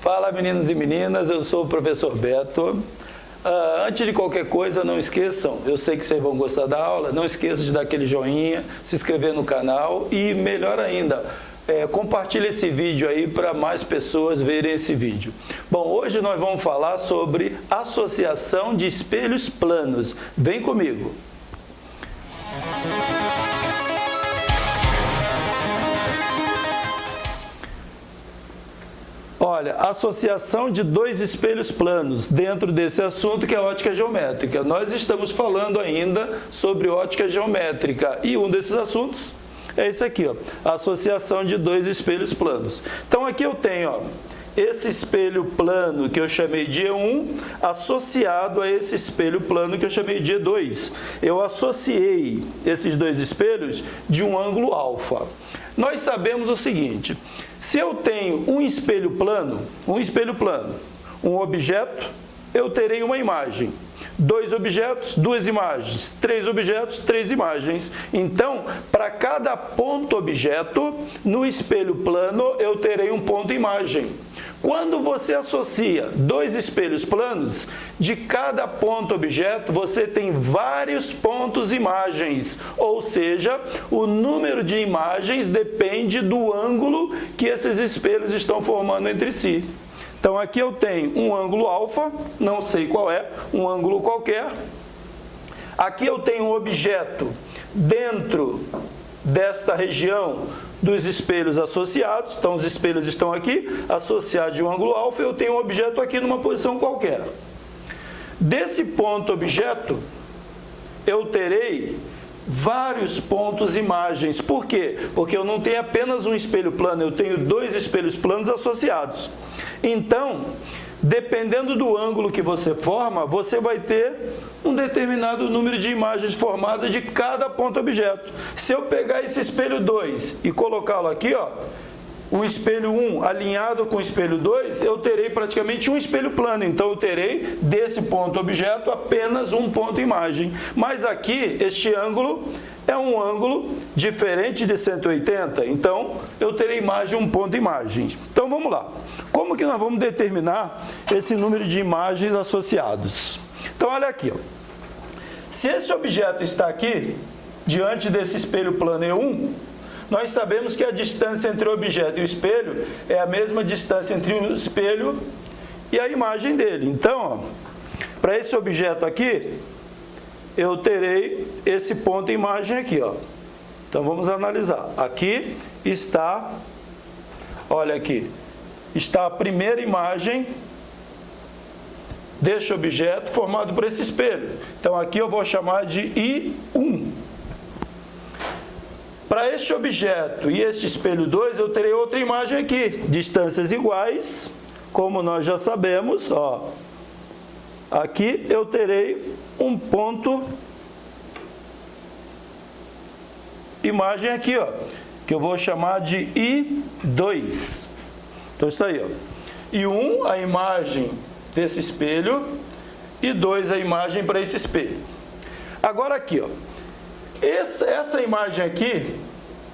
Fala, meninos e meninas, eu sou o professor Beto. Antes de qualquer coisa, não esqueçam, eu sei que vocês vão gostar da aula, não esqueçam de dar aquele joinha, se inscrever no canal e, melhor ainda, compartilhe esse vídeo aí para mais pessoas verem esse vídeo. Bom, hoje nós vamos falar sobre associação de espelhos planos. Vem comigo! Olha, associação de dois espelhos planos dentro desse assunto que é ótica geométrica. Nós estamos falando ainda sobre ótica geométrica e um desses assuntos é esse aqui, ó, associação de dois espelhos planos. Então aqui eu tenho, ó, esse espelho plano que eu chamei de E1 associado a esse espelho plano que eu chamei de E2. Eu associei esses dois espelhos de um ângulo alfa. Nós sabemos o seguinte: se eu tenho um espelho plano, um objeto, eu terei uma imagem. Dois objetos, duas imagens. Três objetos, três imagens. Então, para cada ponto objeto, no espelho plano, eu terei um ponto imagem. Quando você associa dois espelhos planos, de cada ponto objeto, você tem vários pontos imagens, ou seja, o número de imagens depende do ângulo que esses espelhos estão formando entre si. Então, aqui eu tenho um ângulo alfa, não sei qual é, um ângulo qualquer. Aqui eu tenho um objeto dentro desta região dos espelhos associados. Então, os espelhos estão aqui, associados de um ângulo alfa, eu tenho um objeto aqui numa posição qualquer. Desse ponto objeto, eu terei vários pontos imagens. Por quê? Porque eu não tenho apenas um espelho plano, eu tenho dois espelhos planos associados. Então, dependendo do ângulo que você forma, você vai ter um determinado número de imagens formadas de cada ponto objeto. Se eu pegar esse espelho 2 e colocá-lo aqui, ó, o espelho 1 alinhado com o espelho 2, eu terei praticamente um espelho plano. Então, eu terei desse ponto objeto apenas um ponto imagem. Mas aqui, este ângulo é um ângulo diferente de 180. Então, eu terei imagem um ponto imagem. Então, vamos lá. Como que nós vamos determinar esse número de imagens associados? Então, olha aqui, ó. Se esse objeto está aqui, diante desse espelho plano E1, nós sabemos que a distância entre o objeto e o espelho é a mesma distância entre o espelho e a imagem dele. Então, para esse objeto aqui, eu terei esse ponto imagem aqui, ó. Então, vamos analisar. Aqui está, olha aqui, está a primeira imagem deste objeto formado por esse espelho. Então, aqui eu vou chamar de I1. Para este objeto e este espelho 2, eu terei outra imagem aqui, distâncias iguais, como nós já sabemos, ó. Aqui eu terei um ponto imagem aqui, ó, que eu vou chamar de I2. Então está aí, ó. I1, a imagem desse espelho, e 2, a imagem para esse espelho. Agora aqui, ó. Essa imagem aqui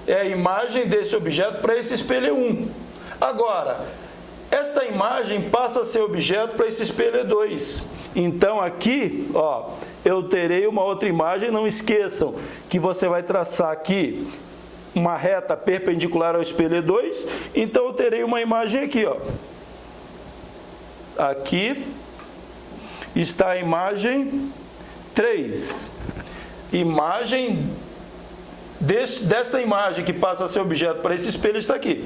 é a imagem desse objeto para esse espelho 1. Agora, esta imagem passa a ser objeto para esse espelho 2. Então, aqui, ó, eu terei uma outra imagem. Não esqueçam que você vai traçar aqui uma reta perpendicular ao espelho 2. Então, eu terei uma imagem aqui, ó. Aqui está a imagem 3. Imagem desta imagem que passa a ser objeto para esse espelho está aqui.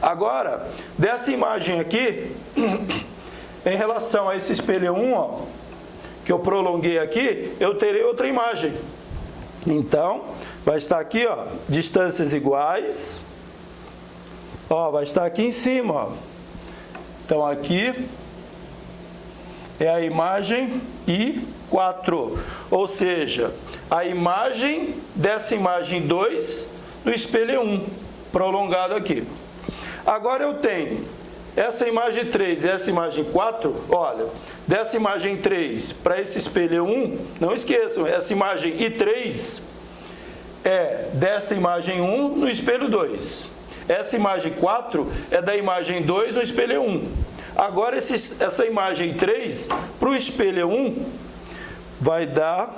Agora, dessa imagem aqui, em relação a esse espelho 1, ó, que eu prolonguei aqui, eu terei outra imagem. Então, vai estar aqui, ó, distâncias iguais. Ó, vai estar aqui em cima, ó. Então, aqui é a imagem I4, ou seja, a imagem dessa imagem 2 do espelho 1, prolongado aqui. Agora eu tenho essa imagem 3 e essa imagem 4, olha, dessa imagem 3 para esse espelho 1, não esqueçam, essa imagem I3 é desta imagem 1 no espelho 2. Essa imagem 4 é da imagem 2 no espelho 1. Agora, essa imagem 3 para o espelho 1 vai dar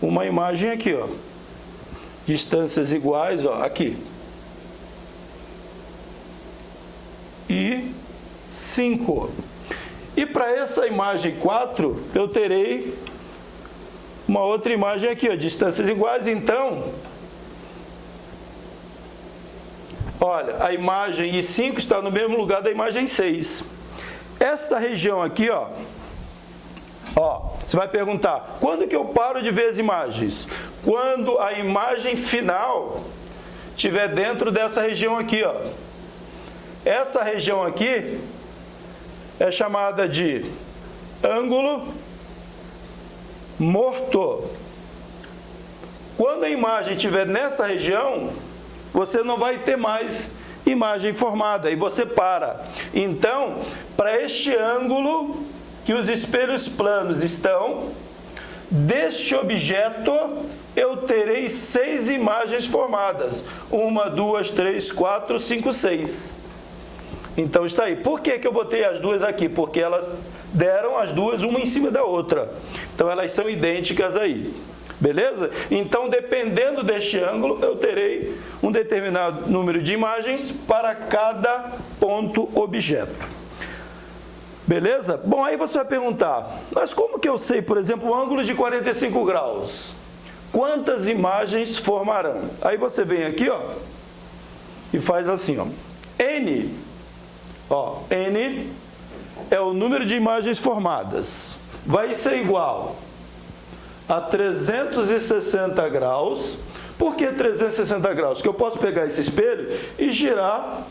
uma imagem aqui, ó. Distâncias iguais, ó, aqui. E 5. E para essa imagem 4, eu terei uma outra imagem aqui, ó, distâncias iguais. Então, olha, a imagem I5 está no mesmo lugar da imagem 6. Esta região aqui, ó, você vai perguntar, quando que eu paro de ver as imagens? Quando a imagem final estiver dentro dessa região aqui, ó. Essa região aqui é chamada de ângulo morto. Quando a imagem estiver nessa região, você não vai ter mais imagem formada e você para. Então, para este ângulo que os espelhos planos estão, deste objeto eu terei 6 imagens formadas. 1, 2, 3, 4, 5, 6. Então está aí. Por que eu botei as duas aqui? Porque elas deram as duas uma em cima da outra. Então elas são idênticas aí. Beleza? Então, dependendo deste ângulo, eu terei um determinado número de imagens para cada ponto objeto. Beleza? Bom, aí você vai perguntar, mas como que eu sei, por exemplo, o ângulo de 45 graus? Quantas imagens formarão? Aí você vem aqui, ó, e faz assim, ó. N é o número de imagens formadas. Vai ser igual a 360 graus. Por que 360 graus? Porque eu posso pegar esse espelho e girar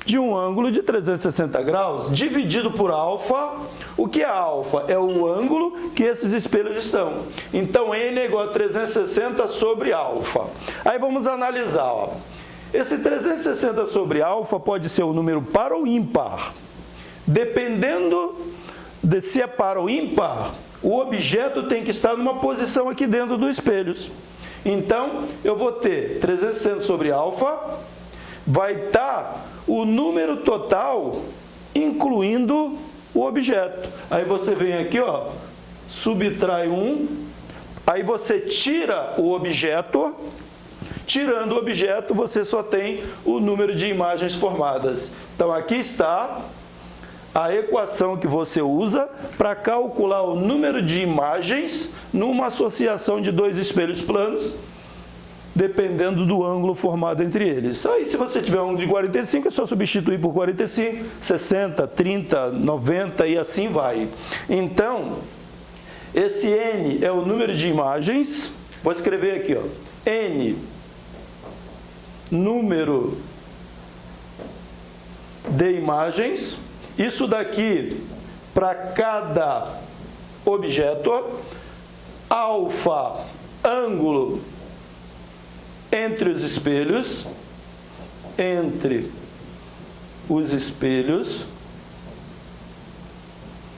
de um ângulo de 360 graus, dividido por alfa. O que é alfa? É o ângulo que esses espelhos estão. Então, N é igual a 360 sobre alfa. Aí vamos analisar, ó. Esse 360 sobre alfa pode ser um número par ou ímpar. Dependendo de se é par ou ímpar, o objeto tem que estar numa posição aqui dentro dos espelhos. Então, eu vou ter 360 sobre alfa, vai estar o número total, incluindo o objeto. Aí você vem aqui, ó, subtrai 1, aí você tira o objeto. Tirando o objeto, você só tem o número de imagens formadas. Então, aqui está a equação que você usa para calcular o número de imagens numa associação de dois espelhos planos, dependendo do ângulo formado entre eles. Aí, se você tiver um ângulo de 45, é só substituir por 45, 60, 30, 90 e assim vai. Então, esse N é o número de imagens. Vou escrever aqui, ó, N, número de imagens. Isso daqui para cada objeto. Alfa, ângulo entre os espelhos. Entre os espelhos.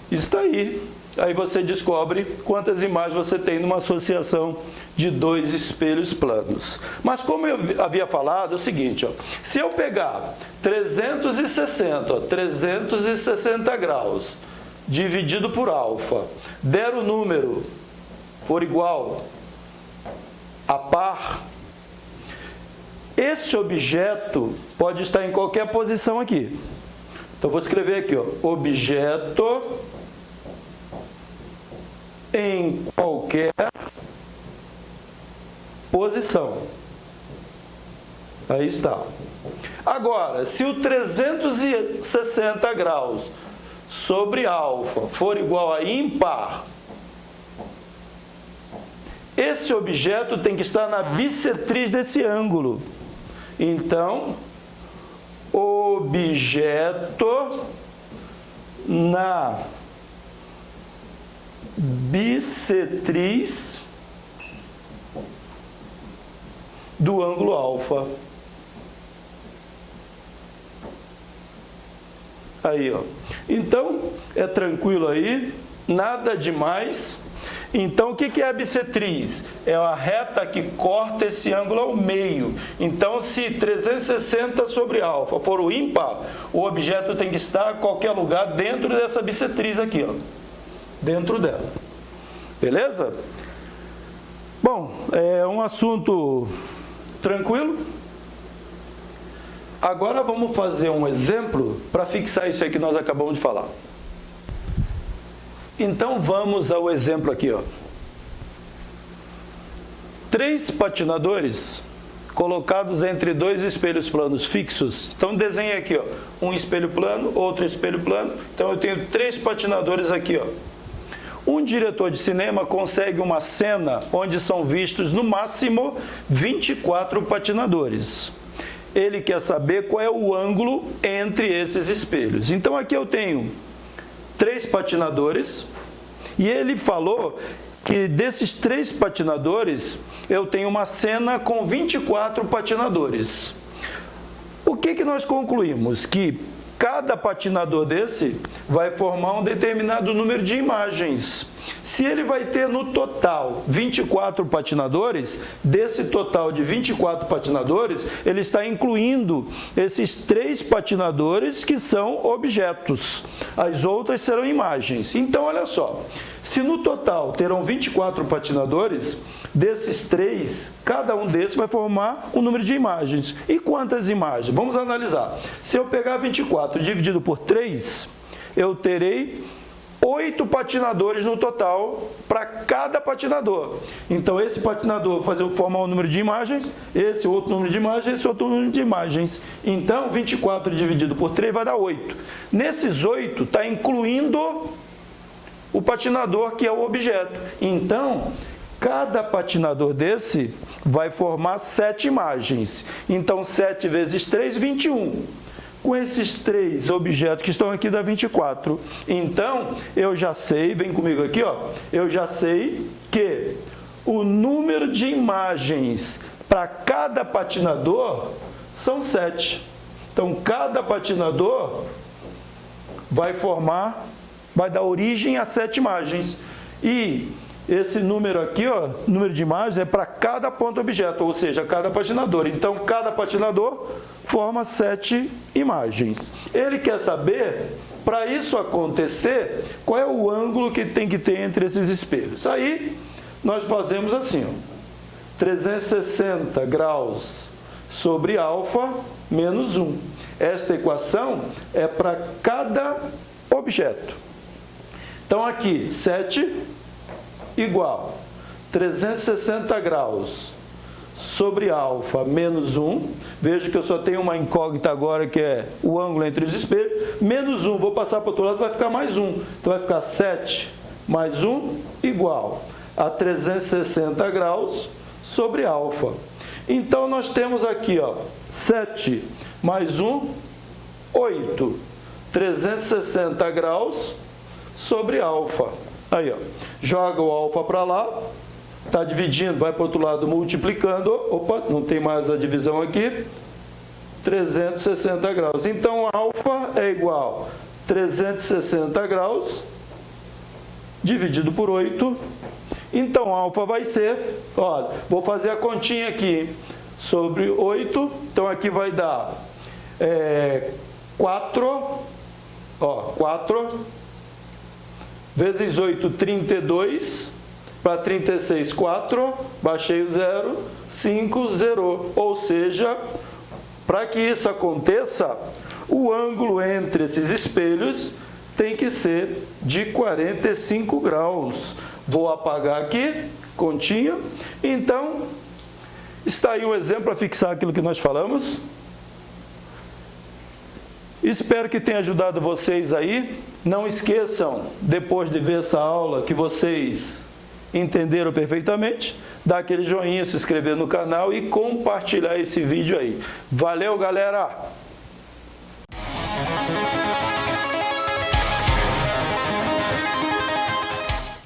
Está aí. Aí você descobre quantas imagens você tem numa associação de dois espelhos planos. Mas como eu havia falado, é o seguinte, ó, se eu pegar 360 graus, dividido por alfa, der o número, for igual a par, esse objeto pode estar em qualquer posição aqui. Então, vou escrever aqui, ó, objeto em qualquer posição. Aí está. Agora, se o 360 graus sobre alfa for igual a ímpar, esse objeto tem que estar na bissetriz desse ângulo. Então, objeto na bissetriz do ângulo alfa. Aí, ó. Então, é tranquilo aí, nada demais. Então, o que é a bissetriz? É a reta que corta esse ângulo ao meio. Então, se 360 sobre alfa for o ímpar, o objeto tem que estar em qualquer lugar dentro dessa bissetriz aqui, ó. Dentro dela. Beleza? Bom, é um assunto tranquilo. Agora vamos fazer um exemplo para fixar isso aí que nós acabamos de falar. Então vamos ao exemplo aqui, ó. 3 patinadores colocados entre 2 espelhos planos fixos. Então desenha aqui, ó, um espelho plano, outro espelho plano. Então eu tenho 3 patinadores aqui, ó. Um diretor de cinema consegue uma cena onde são vistos no máximo 24 patinadores. Ele quer saber qual é o ângulo entre esses espelhos. Então aqui eu tenho 3 patinadores e ele falou que desses 3 patinadores eu tenho uma cena com 24 patinadores. O que nós concluímos? Que cada patinador desse vai formar um determinado número de imagens. Se ele vai ter no total 24 patinadores, desse total de 24 patinadores, ele está incluindo esses 3 patinadores que são objetos. As outras serão imagens. Então, olha só, se no total terão 24 patinadores, desses 3, cada um desses vai formar um número de imagens. E quantas imagens? Vamos analisar. Se eu pegar 24 dividido por 3, eu terei 8 patinadores no total para cada patinador. Então, esse patinador vai formar um número de imagens, esse outro número de imagens, esse outro número de imagens. Então, 24 dividido por 3 vai dar 8. Nesses 8, está incluindo o patinador que é o objeto. Então, cada patinador desse vai formar 7 imagens. Então, 7 vezes 3, 21. Com esses 3 objetos que estão aqui dá 24. Então, eu já sei, vem comigo aqui, ó, eu já sei que o número de imagens para cada patinador são 7. Então, cada patinador vai dar origem a 7 imagens. E esse número aqui, ó, número de imagens, é para cada ponto objeto, ou seja, cada patinador. Então, cada patinador forma 7 imagens. Ele quer saber, para isso acontecer, qual é o ângulo que tem que ter entre esses espelhos. Aí, nós fazemos assim, ó, 360 graus sobre alfa menos 1. Esta equação é para cada objeto. Então, aqui, 7 igual 360 graus sobre alfa menos 1. Veja que eu só tenho uma incógnita agora, que é o ângulo entre os espelhos. Menos 1, vou passar para o outro lado, vai ficar mais 1. Então, vai ficar 7 mais 1 igual a 360 graus sobre alfa. Então, nós temos aqui, ó, 7 mais 1, 8. 360 graus sobre alfa. Aí, ó, joga o alfa para lá, está dividindo, vai para o outro lado multiplicando, opa, não tem mais a divisão aqui, 360 graus. Então, alfa é igual a 360 graus dividido por 8. Então, alfa vai ser, ó, vou fazer a continha aqui, sobre 8, então aqui vai dar 4, ó, 4 vezes 8, 32, para 36, 4, baixei o 0, 5, 0. Ou seja, para que isso aconteça, o ângulo entre esses espelhos tem que ser de 45 graus. Vou apagar aqui, continha. Então, está aí um exemplo para fixar aquilo que nós falamos. Espero que tenha ajudado vocês aí. Não esqueçam, depois de ver essa aula, que vocês entenderam perfeitamente, dar aquele joinha, se inscrever no canal e compartilhar esse vídeo aí. Valeu, galera!